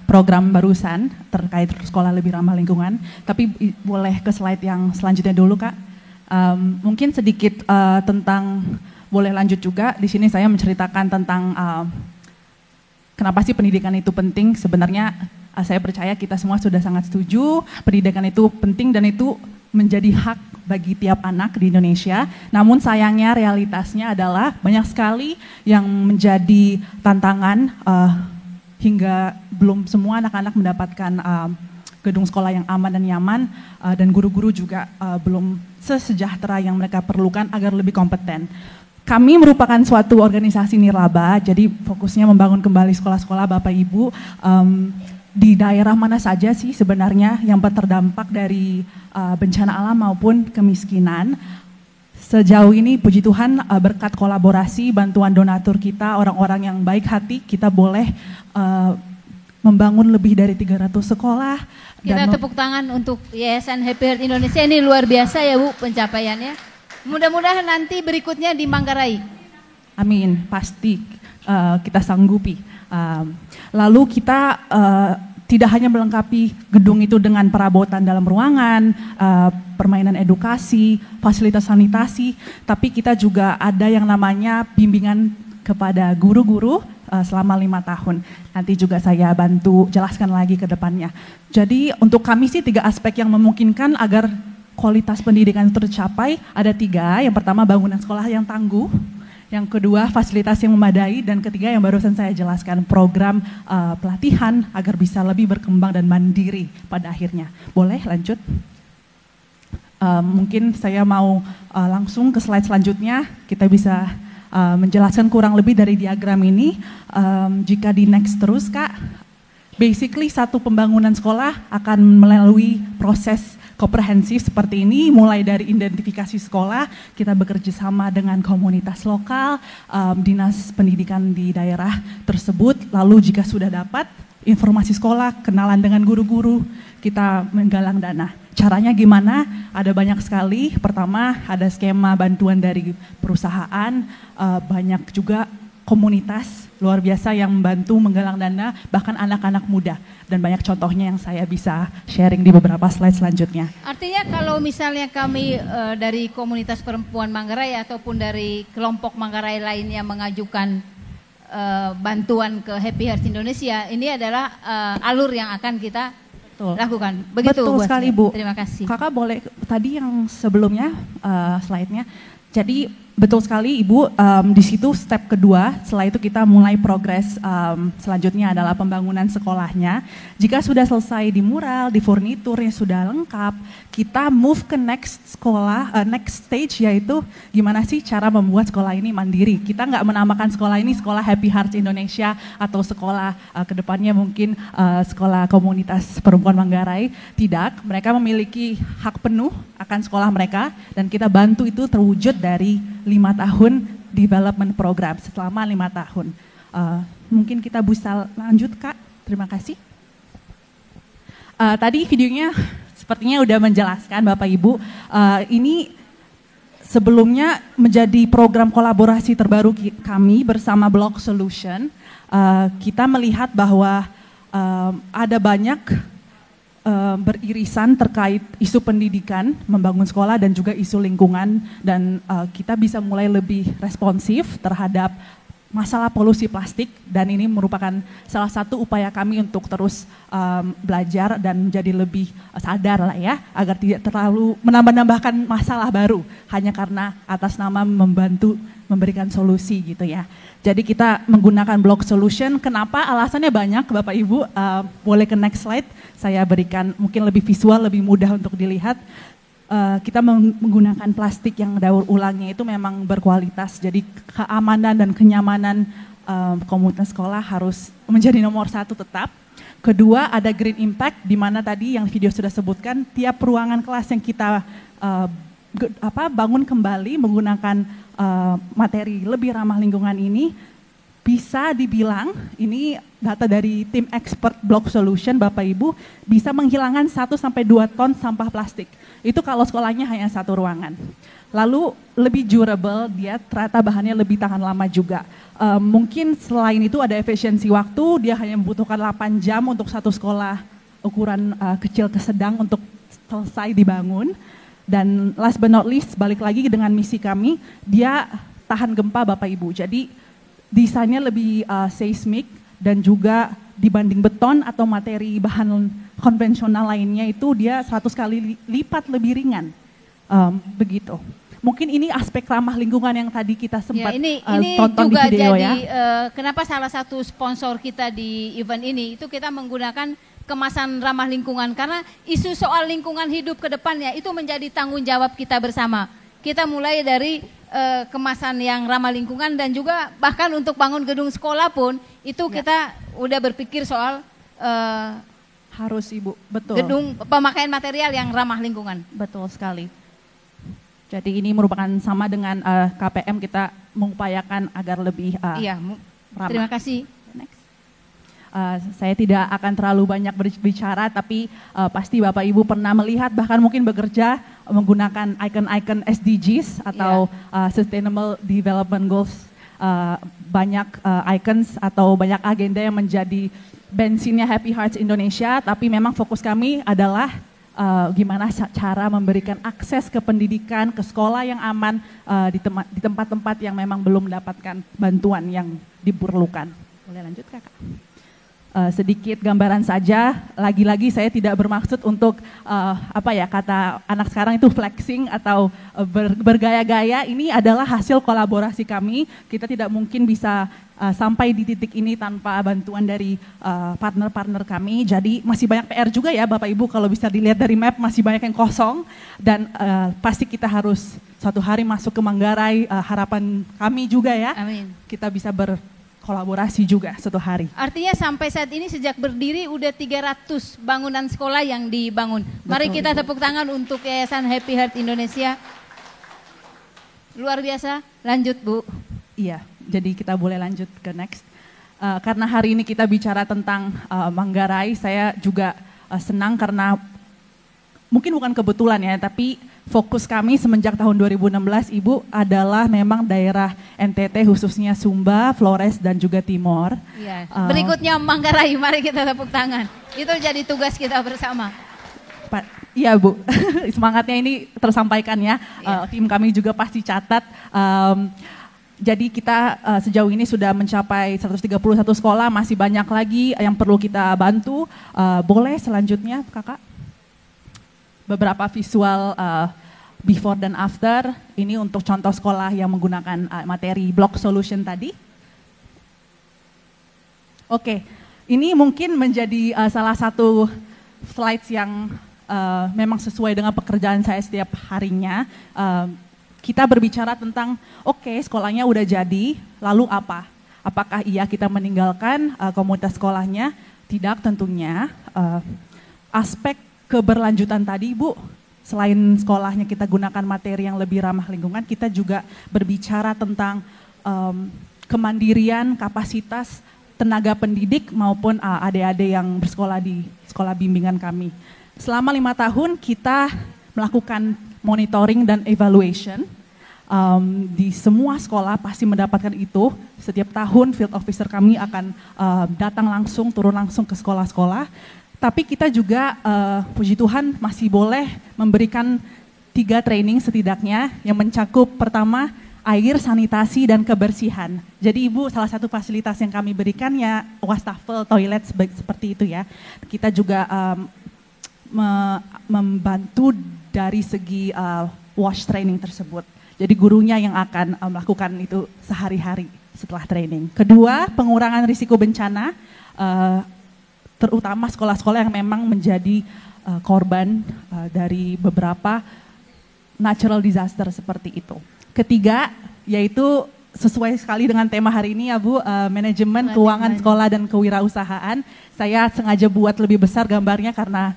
program barusan terkait sekolah lebih ramah lingkungan. Tapi boleh ke slide yang selanjutnya dulu, Kak. Mungkin sedikit tentang, boleh lanjut juga. Di sini saya menceritakan tentang kenapa sih pendidikan itu penting. Sebenarnya saya percaya kita semua sudah sangat setuju pendidikan itu penting dan itu menjadi hak bagi tiap anak di Indonesia. Namun sayangnya realitasnya adalah banyak sekali yang menjadi tantangan hingga belum semua anak-anak mendapatkan gedung sekolah yang aman dan nyaman, dan guru-guru juga belum sesejahtera yang mereka perlukan agar lebih kompeten. Kami merupakan suatu organisasi nirlaba, jadi fokusnya membangun kembali sekolah-sekolah Bapak Ibu di daerah mana saja sih sebenarnya yang terdampak dari bencana alam maupun kemiskinan. Sejauh ini puji Tuhan berkat kolaborasi, bantuan donatur kita, orang-orang yang baik hati, kita boleh membangun lebih dari 300 sekolah. Kita tepuk tangan untuk Yayasan Happy Heart Indonesia, ini luar biasa ya Bu pencapaiannya. Mudah-mudahan nanti berikutnya di Manggarai. Amin, pasti kita sanggupi. Lalu kita tidak hanya melengkapi gedung itu dengan perabotan dalam ruangan, permainan edukasi, fasilitas sanitasi, tapi kita juga ada yang namanya bimbingan kepada guru-guru selama 5 tahun. Nanti juga saya bantu jelaskan lagi ke depannya. Jadi untuk kami sih 3 aspek yang memungkinkan agar kualitas pendidikan tercapai, ada 3. Yang pertama bangunan sekolah yang tangguh, yang kedua fasilitas yang memadai, dan ketiga yang barusan saya jelaskan, program pelatihan agar bisa lebih berkembang dan mandiri pada akhirnya. Boleh lanjut? Mungkin saya mau langsung ke slide selanjutnya, kita bisa menjelaskan kurang lebih dari diagram ini. Jika di next terus Kak, basically satu pembangunan sekolah akan melalui proses komprehensif seperti ini, mulai dari identifikasi sekolah, kita bekerja sama dengan komunitas lokal, dinas pendidikan di daerah tersebut, lalu jika sudah dapat informasi sekolah, kenalan dengan guru-guru, kita menggalang dana. Caranya gimana? Ada banyak sekali. Pertama, ada skema bantuan dari perusahaan, banyak juga komunitas luar biasa yang membantu menggalang dana, bahkan anak-anak muda. Dan banyak contohnya yang saya bisa sharing di beberapa slide selanjutnya. Artinya kalau misalnya kami dari komunitas perempuan Manggarai ataupun dari kelompok Manggarai lain yang mengajukan bantuan ke Happy Heart Indonesia, ini adalah alur yang akan kita lakukan. Begitu Betul sekali Bu. Terima kasih. Kakak boleh tadi yang sebelumnya slide-nya. Jadi betul sekali Ibu, di situ step kedua, setelah itu kita mulai progres selanjutnya adalah pembangunan sekolahnya. Jika sudah selesai di mural, di furniturnya sudah lengkap, kita move ke next stage, yaitu gimana sih cara membuat sekolah ini mandiri. Kita nggak menamakan sekolah ini sekolah Happy Hearts Indonesia atau sekolah kedepannya mungkin sekolah komunitas perempuan Manggarai. Tidak, mereka memiliki hak penuh akan sekolah mereka dan kita bantu itu terwujud dari 5 tahun development program selama 5 tahun. Mungkin kita bisa lanjut Kak, terima kasih. Tadi videonya sepertinya udah menjelaskan Bapak Ibu, ini sebelumnya menjadi program kolaborasi terbaru kami bersama Block Solution. Kita melihat bahwa ada banyak beririsan terkait isu pendidikan, membangun sekolah dan juga isu lingkungan, dan kita bisa mulai lebih responsif terhadap masalah polusi plastik, dan ini merupakan salah satu upaya kami untuk terus belajar dan menjadi lebih sadar lah ya, agar tidak terlalu menambah-nambahkan masalah baru hanya karena atas nama membantu memberikan solusi gitu ya. Jadi kita menggunakan Block Solution. Kenapa? Alasannya banyak Bapak Ibu. Boleh ke next slide, saya berikan mungkin lebih visual, lebih mudah untuk dilihat. Kita menggunakan plastik yang daur ulangnya itu memang berkualitas, jadi keamanan dan kenyamanan komunitas sekolah harus menjadi nomor 1 tetap. Kedua, ada green impact, di mana tadi yang video sudah sebutkan, tiap ruangan kelas yang kita bangun kembali menggunakan materi lebih ramah lingkungan ini, bisa dibilang, ini data dari tim expert Block Solution Bapak Ibu, bisa menghilangkan 1-2 ton sampah plastik. Itu kalau sekolahnya hanya 1 ruangan. Lalu lebih durable, dia ternyata bahannya lebih tahan lama juga. Mungkin selain itu ada efisiensi waktu, dia hanya membutuhkan 8 jam untuk satu sekolah ukuran kecil ke sedang untuk selesai dibangun. Dan last but not least, balik lagi dengan misi kami, dia tahan gempa Bapak Ibu. Jadi desainnya lebih seismik dan juga dibanding beton atau materi bahan konvensional lainnya itu dia 100 kali lipat lebih ringan. Begitu. Mungkin ini aspek ramah lingkungan yang tadi kita sempat ini tonton juga di video jadi, ya. kenapa salah satu sponsor kita di event ini itu kita menggunakan kemasan ramah lingkungan karena isu soal lingkungan hidup ke depannya itu menjadi tanggung jawab kita bersama. Kita mulai dari kemasan yang ramah lingkungan dan juga bahkan untuk bangun gedung sekolah pun itu kita udah berpikir soal harus Ibu, betul. Gedung pemakaian material yang ramah lingkungan. Betul sekali. Jadi ini merupakan sama dengan KPM kita mengupayakan agar lebih ramah. Terima kasih. Next. Saya tidak akan terlalu banyak berbicara, tapi pasti Bapak Ibu pernah melihat bahkan mungkin bekerja menggunakan icon-icon SDGs atau Sustainable Development Goals. Banyak icons atau banyak agenda yang menjadi bensinnya Happy Hearts Indonesia, tapi memang fokus kami adalah gimana cara memberikan akses ke pendidikan, ke sekolah yang aman di tempat-tempat yang memang belum mendapatkan bantuan yang diperlukan. Boleh lanjut Kakak? Sedikit gambaran saja, lagi-lagi saya tidak bermaksud untuk kata anak sekarang itu flexing atau bergaya-gaya. Ini adalah hasil kolaborasi kami. Kita tidak mungkin bisa sampai di titik ini tanpa bantuan dari partner-partner kami. Jadi masih banyak PR juga ya Bapak Ibu, kalau bisa dilihat dari map masih banyak yang kosong dan pasti kita harus suatu hari masuk ke Manggarai. Harapan kami juga ya. Amin. Kita bisa berkolaborasi juga suatu hari. Artinya sampai saat ini sejak berdiri udah 300 bangunan sekolah yang dibangun. Mari kita tepuk tangan untuk Yayasan Happy Heart Indonesia. Luar biasa. Lanjut Bu. Iya, jadi kita boleh lanjut ke next. Karena hari ini kita bicara tentang Manggarai, saya juga senang karena mungkin bukan kebetulan ya, tapi fokus kami semenjak tahun 2016 Ibu adalah memang daerah NTT khususnya Sumba, Flores dan juga Timor. Iya. Berikutnya Manggarai, mari kita tepuk tangan. Itu jadi tugas kita bersama. Iya Bu, semangatnya ini tersampaikan ya. Tim kami juga pasti catat. Jadi kita sejauh ini sudah mencapai 131 sekolah, masih banyak lagi yang perlu kita bantu. Boleh selanjutnya Kakak? Beberapa visual before dan after, ini untuk contoh sekolah yang menggunakan materi block solution tadi. Oke, ini mungkin menjadi salah satu slides yang memang sesuai dengan pekerjaan saya setiap harinya. Kita berbicara tentang, sekolahnya udah jadi, lalu apa? Apakah iya kita meninggalkan komunitas sekolahnya? Tidak tentunya. Aspek keberlanjutan tadi Bu, selain sekolahnya kita gunakan materi yang lebih ramah lingkungan, kita juga berbicara tentang kemandirian, kapasitas tenaga pendidik maupun adik-adik yang bersekolah di sekolah bimbingan kami. Selama 5 tahun kita melakukan monitoring dan evaluation di semua sekolah pasti mendapatkan itu. Setiap tahun field officer kami akan datang langsung, turun langsung ke sekolah-sekolah. Tapi kita juga puji Tuhan masih boleh memberikan 3 training setidaknya yang mencakup pertama air, sanitasi, dan kebersihan. Jadi Ibu salah satu fasilitas yang kami berikan ya wastafel, toilet seperti itu ya. Kita juga membantu dari segi wash training tersebut. Jadi gurunya yang akan melakukan itu sehari-hari setelah training. Kedua, pengurangan risiko bencana, terutama sekolah-sekolah yang memang menjadi korban dari beberapa natural disaster seperti itu. Ketiga, yaitu sesuai sekali dengan tema hari ini ya Bu, manajemen keuangan sekolah dan kewirausahaan. Saya sengaja buat lebih besar gambarnya karena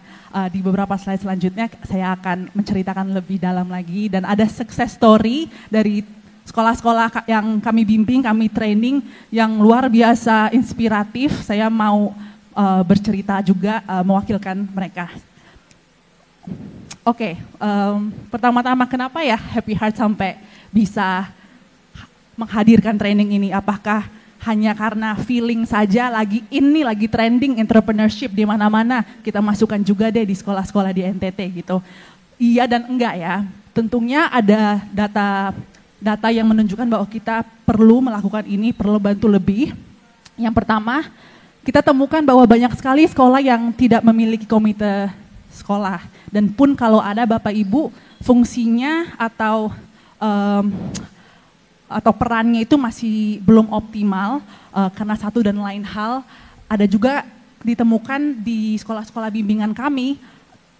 di beberapa slide selanjutnya saya akan menceritakan lebih dalam lagi. Dan ada success story dari sekolah-sekolah yang kami bimbing, kami training yang luar biasa inspiratif. Saya mau bercerita juga mewakilkan mereka. Oke, pertama-tama kenapa ya Happy Heart sampai bisa menghadirkan training ini? Apakah hanya karena feeling saja lagi trending entrepreneurship di mana-mana, kita masukkan juga deh di sekolah-sekolah di NTT gitu. Iya dan enggak ya. Tentunya ada data yang menunjukkan bahwa kita perlu melakukan ini, perlu bantu lebih. Yang pertama, kita temukan bahwa banyak sekali sekolah yang tidak memiliki komite sekolah. Dan pun kalau ada Bapak Ibu, fungsinya atau perannya itu masih belum optimal karena satu dan lain hal. Ada juga ditemukan di sekolah-sekolah bimbingan kami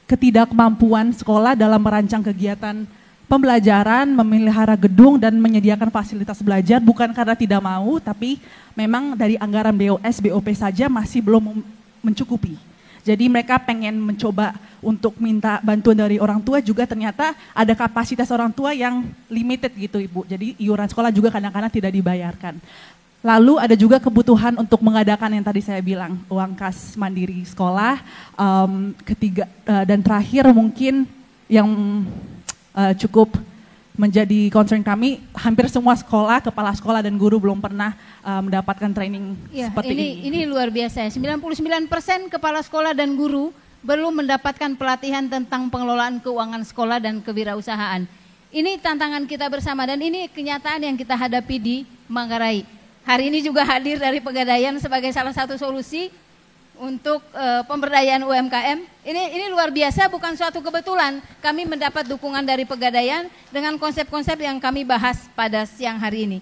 ketidakmampuan sekolah dalam merancang kegiatan pembelajaran, memelihara gedung dan menyediakan fasilitas belajar bukan karena tidak mau, tapi memang dari anggaran BOS, BOP saja masih belum mencukupi. Jadi mereka pengen mencoba untuk minta bantuan dari orang tua juga ternyata ada kapasitas orang tua yang limited gitu Ibu. Jadi iuran sekolah juga kadang-kadang tidak dibayarkan. Lalu ada juga kebutuhan untuk mengadakan yang tadi saya bilang, uang kas mandiri sekolah. Ketiga dan terakhir mungkin yang cukup menjadi concern kami, hampir semua sekolah, kepala sekolah dan guru belum pernah mendapatkan training seperti ini. Ini luar biasa ya, 99% kepala sekolah dan guru belum mendapatkan pelatihan tentang pengelolaan keuangan sekolah dan kewirausahaan. Ini tantangan kita bersama dan ini kenyataan yang kita hadapi di Manggarai. Hari ini juga hadir dari Pegadaian sebagai salah satu solusi untuk pemberdayaan UMKM. Ini luar biasa, bukan suatu kebetulan kami mendapat dukungan dari Pegadaian dengan konsep-konsep yang kami bahas pada siang hari ini.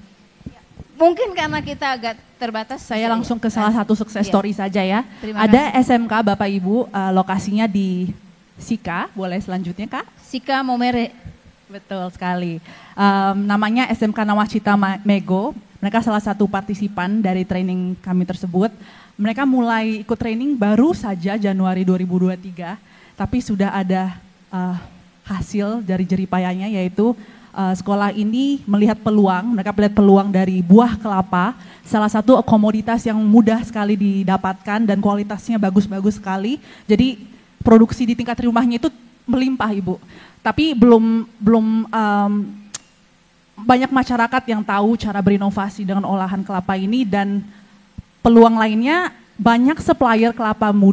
Mungkin karena kita agak terbatas. Saya langsung ke salah satu sukses story saja ya. Ada Ada SMK Bapak Ibu, lokasinya di Sika, boleh selanjutnya Kak? Sika Momere. Betul sekali. Namanya SMK Nawacita Mego. Mereka salah satu partisipan dari training kami tersebut. Mereka mulai ikut training baru saja Januari 2023, tapi sudah ada hasil dari jeripayanya, yaitu sekolah ini melihat peluang, mereka melihat peluang dari buah kelapa, salah satu komoditas yang mudah sekali didapatkan dan kualitasnya bagus-bagus sekali. Jadi produksi di tingkat rumahnya itu melimpah Ibu. Tapi belum banyak masyarakat yang tahu cara berinovasi dengan olahan kelapa ini, dan peluang lainnya banyak supplier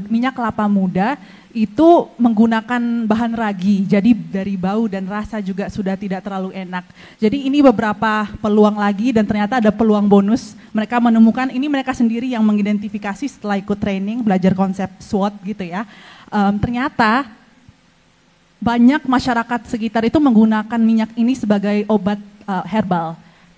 minyak kelapa muda itu menggunakan bahan ragi, jadi dari bau dan rasa juga sudah tidak terlalu enak. Jadi ini beberapa peluang lagi dan ternyata ada peluang bonus. Mereka menemukan, ini mereka sendiri yang mengidentifikasi setelah ikut training, belajar konsep SWOT gitu ya. Ternyata banyak masyarakat sekitar itu menggunakan minyak ini sebagai obat herbal.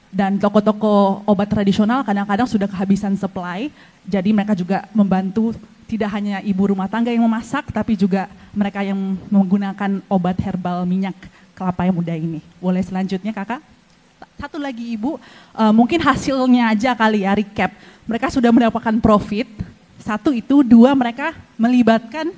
Dan toko-toko obat tradisional kadang-kadang sudah kehabisan supply, jadi mereka juga membantu tidak hanya ibu rumah tangga yang memasak, tapi juga mereka yang menggunakan obat herbal minyak kelapa yang muda ini. Boleh selanjutnya Kakak? Satu lagi Ibu, mungkin hasilnya aja kali ya, recap. Mereka sudah mendapatkan profit, satu itu, dua mereka melibatkan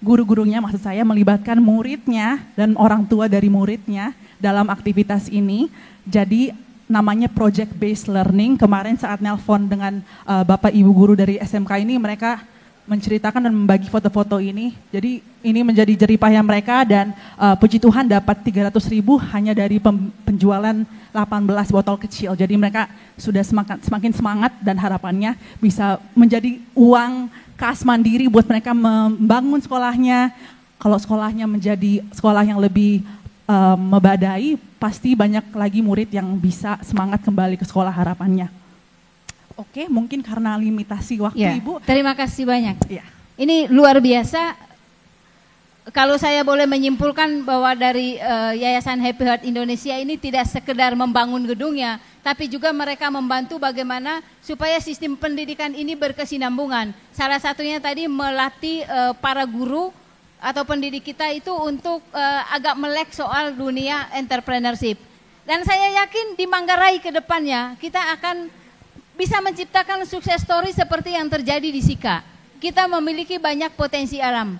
guru-gurunya, maksud saya melibatkan muridnya dan orang tua dari muridnya dalam aktivitas ini. Jadi namanya project based learning. Kemarin saat nelpon dengan Bapak Ibu guru dari SMK ini, mereka menceritakan dan membagi foto-foto ini. Jadi ini menjadi jeripayah mereka dan puji Tuhan dapat 300.000 hanya dari penjualan 18 botol kecil. Jadi mereka sudah semakin semangat dan harapannya bisa menjadi uang kas mandiri buat mereka membangun sekolahnya. Kalau sekolahnya menjadi sekolah yang lebih membadai, pasti banyak lagi murid yang bisa semangat kembali ke sekolah harapannya. Oke, mungkin karena limitasi waktu ya, Ibu. Terima kasih banyak. Ya. Ini luar biasa. Kalau saya boleh menyimpulkan bahwa dari Yayasan Happy Heart Indonesia ini tidak sekedar membangun gedungnya, tapi juga mereka membantu bagaimana supaya sistem pendidikan ini berkesinambungan. Salah satunya tadi melatih para guru atau pendidik kita itu untuk agak melek soal dunia entrepreneurship. Dan saya yakin di Manggarai ke depannya kita akan bisa menciptakan sukses story seperti yang terjadi di Sika. Kita memiliki banyak potensi alam.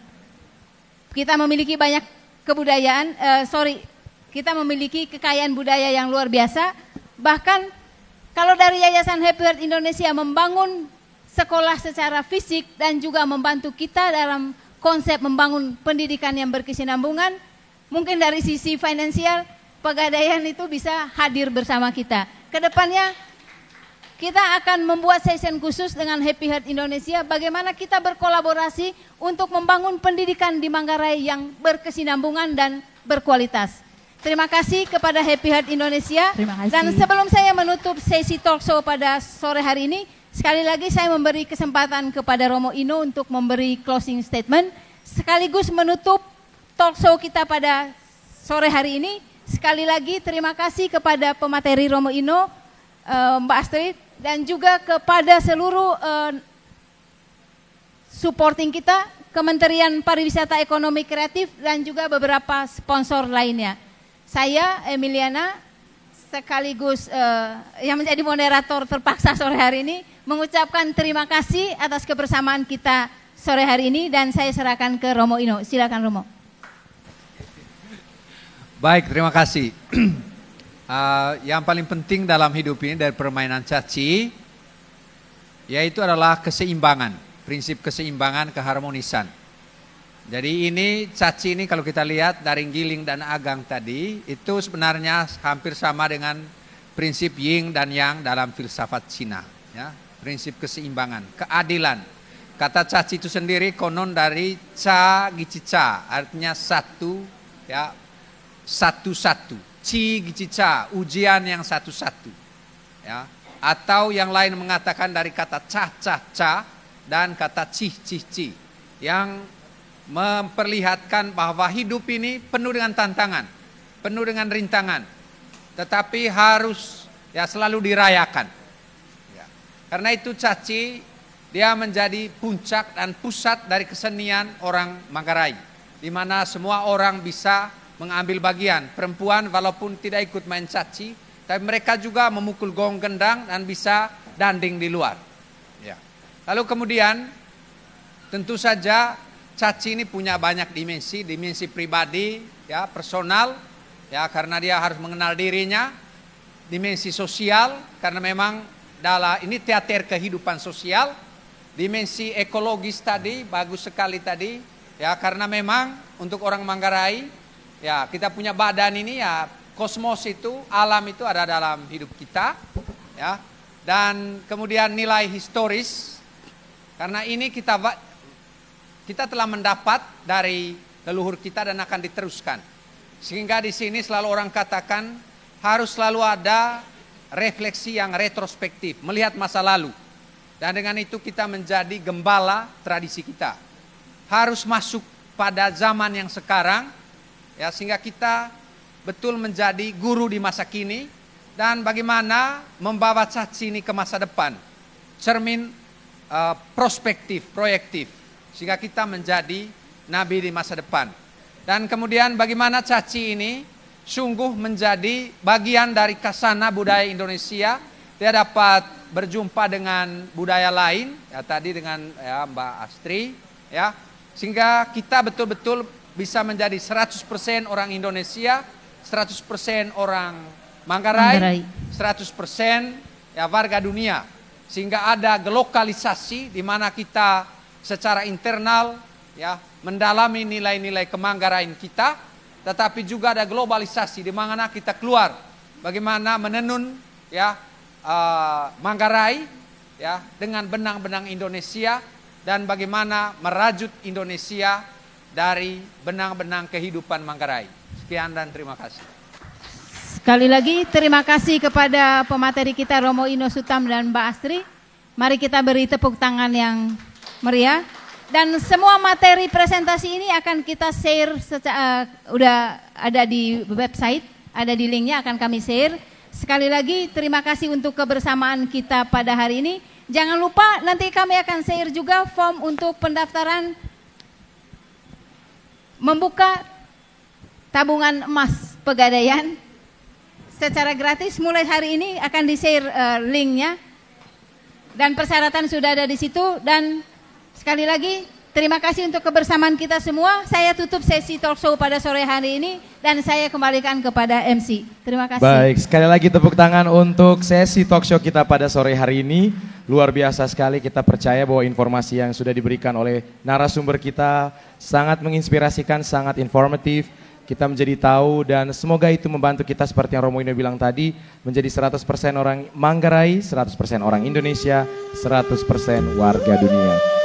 Kita memiliki banyak kebudayaan, kita memiliki kekayaan budaya yang luar biasa. Bahkan kalau dari Yayasan Happy Heart Indonesia membangun sekolah secara fisik dan juga membantu kita dalam konsep membangun pendidikan yang berkesinambungan, mungkin dari sisi finansial Pegadaian itu bisa hadir bersama kita. Kedepannya kita akan membuat session khusus dengan Happy Heart Indonesia, bagaimana kita berkolaborasi untuk membangun pendidikan di Manggarai yang berkesinambungan dan berkualitas. Terima kasih kepada Happy Heart Indonesia. Terima kasih. Dan sebelum saya menutup sesi talk show pada sore hari ini, sekali lagi saya memberi kesempatan kepada Romo Ino untuk memberi closing statement, sekaligus menutup talk show kita pada sore hari ini. Sekali lagi terima kasih kepada pemateri Romo Ino, Mbak Astrid, dan juga kepada seluruh supporting kita, Kementerian Pariwisata Ekonomi Kreatif, dan juga beberapa sponsor lainnya. Saya, Emiliana, sekaligus yang menjadi moderator terpaksa sore hari ini, mengucapkan terima kasih atas kebersamaan kita sore hari ini, dan saya serahkan ke Romo Ino. Silakan Romo. Baik, terima kasih. Yang paling penting dalam hidup ini dari permainan caci, yaitu adalah keseimbangan, prinsip keseimbangan, keharmonisan. Jadi ini caci ini kalau kita lihat dari Giling dan Agang tadi, itu sebenarnya hampir sama dengan prinsip Yin dan Yang dalam filsafat Cina. Ya, prinsip keseimbangan, keadilan. Kata caci itu sendiri konon dari ca gicica, artinya satu, ya, satu-satu. Ci gicica, ujian yang satu-satu. Ya, atau yang lain mengatakan dari kata ca dan kata cih, yang memperlihatkan bahwa hidup ini penuh dengan tantangan, penuh dengan rintangan, tetapi harus ya selalu dirayakan. Ya. Karena itu caci dia menjadi puncak dan pusat dari kesenian orang Manggarai, di mana semua orang bisa mengambil bagian. Perempuan walaupun tidak ikut main caci, tapi mereka juga memukul gong gendang dan bisa danding di luar. Ya. Lalu kemudian tentu saja caci ini punya banyak dimensi pribadi, ya, personal, ya, karena dia harus mengenal dirinya, dimensi sosial, karena memang ini teater kehidupan sosial, dimensi ekologis tadi, bagus sekali tadi, ya, karena memang untuk orang Manggarai, ya, kita punya badan ini, ya, kosmos itu, alam itu ada dalam hidup kita, ya, dan kemudian nilai historis, karena ini kita telah mendapat dari leluhur kita dan akan diteruskan. Sehingga di sini selalu orang katakan harus selalu ada refleksi yang retrospektif, melihat masa lalu. Dan dengan itu kita menjadi gembala tradisi kita. Harus masuk pada zaman yang sekarang, ya, sehingga kita betul menjadi guru di masa kini dan bagaimana membawa caci ini ke masa depan. Cermin prospektif, proyektif, sehingga kita menjadi nabi di masa depan. Dan kemudian bagaimana caci ini sungguh menjadi bagian dari kasana budaya Indonesia. Dia dapat berjumpa dengan budaya lain, ya, tadi dengan, ya, Mbak Astri, ya, sehingga kita betul-betul bisa menjadi 100% orang Indonesia, 100% orang Manggarai, 100% ya warga dunia. Sehingga ada gelokalisasi di mana kita secara internal, ya, mendalami nilai-nilai kemanggaraian kita, tetapi juga ada globalisasi di mana kita keluar bagaimana menenun, ya, Manggarai, ya, dengan benang-benang Indonesia, dan bagaimana merajut Indonesia dari benang-benang kehidupan Manggarai. Sekian dan terima kasih. Sekali lagi terima kasih kepada pemateri kita Romo Ino Sutam dan Mbak Astri. Mari kita beri tepuk tangan yang meriah. Dan semua materi presentasi ini akan kita share, udah ada di website, ada di linknya akan kami share. Sekali lagi terima kasih untuk kebersamaan kita pada hari ini. Jangan lupa nanti kami akan share juga form untuk pendaftaran membuka tabungan emas Pegadaian secara gratis mulai hari ini, akan di-share linknya, dan persyaratan sudah ada di situ. Dan sekali lagi terima kasih untuk kebersamaan kita semua. Saya tutup sesi talk show pada sore hari ini dan saya kembalikan kepada MC. Terima kasih. Baik, sekali lagi tepuk tangan untuk sesi talk show kita pada sore hari ini. Luar biasa sekali, kita percaya bahwa informasi yang sudah diberikan oleh narasumber kita sangat menginspirasikan, sangat informatif. kita menjadi tahu dan semoga itu membantu kita seperti yang Romo Ino bilang tadi, menjadi 100% orang Manggarai, 100% orang Indonesia, 100% warga dunia.